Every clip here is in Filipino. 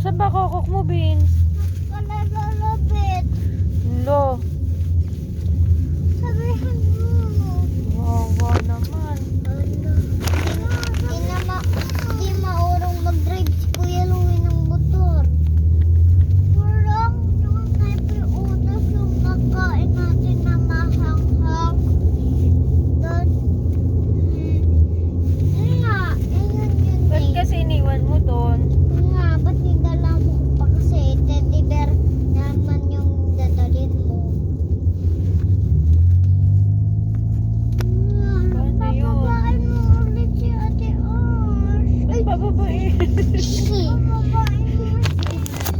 Asan ba kokok mo, Beans? Kalalapit. Lo. Sabihan mo. Wawa naman. Di maurong mag-drive si Kuya Louie ng motor. Walang yung sniper utos yung nakain natin na mahanghang. Yun nga, yun Ba't eh. kasi iniwan mo doon? Yun nga, ba't nidala mo ko pa kasi teddy bear naman yung dadalhin mo. Paano yun? Papabain mo ulit si Ate Ash. Ba't bababae? Sige. Papabain mo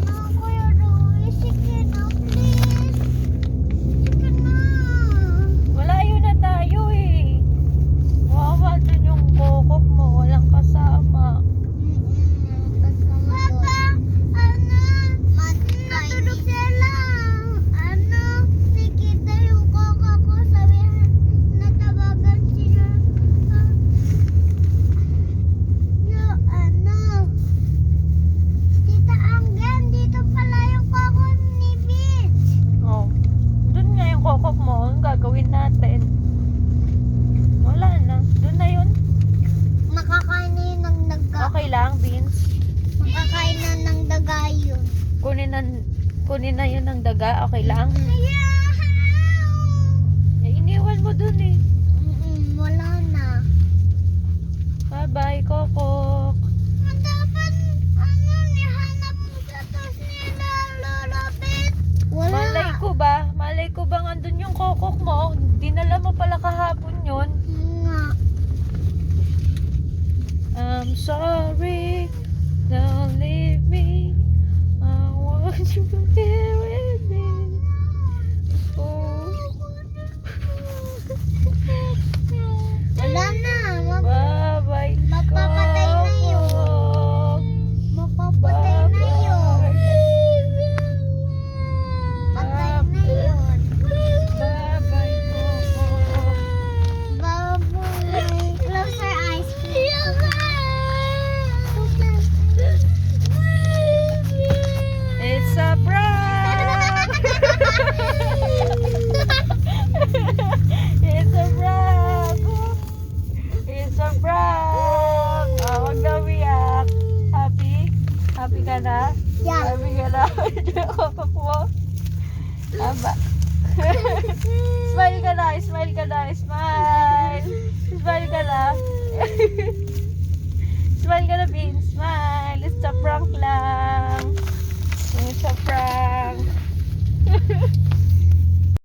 na, Kuya Louie. Sige na, please. Sige na. Malayo na tayo eh. Wawa dun yung kokok mo. Walang kasama. Papa, ano? Natulog sila. Ano? Nakita yung koko ko. Sabihan, natawagan sila. Yung ano? Tita Anggen, dito pala yung koko ni Beach. Oh. Dun nga yung kokok mo. Ang gagawin natin. Wala na. Dun na yun. Makakain na yun ng daga. Okay lang, Beans. Makakain na ng daga yun. Kunin na yun ng daga. Okay lang. Ayaw! Eh, iniwan mo dun eh. Wala na. Bye-bye, kokok. Dapat, ano, nihanap mo sa tos nila, Lolapit. Wala. Malay ko bang andun yung kokok mo? Dinala mo pala kahapon yun. Nga. I'm sorry, don't leave me. I want you here with me. Oh. Wala na. Bye-bye, Mapapatay na yun. kokok. Mapapatay na yun. Patay na yun. Bye-bye, kokok. Baboy. Close your eyes, please. It's a prank! It's a prank! It's a prank! Oh, wag na umiyak. Happy? Happy ka na? Yeah. Happy ka na? Kokok mo? Aba. Smile ka na, smile ka na, smile! Smile ka na. Smile ka na, Bean, smile! It's a prank lang. It's a prank.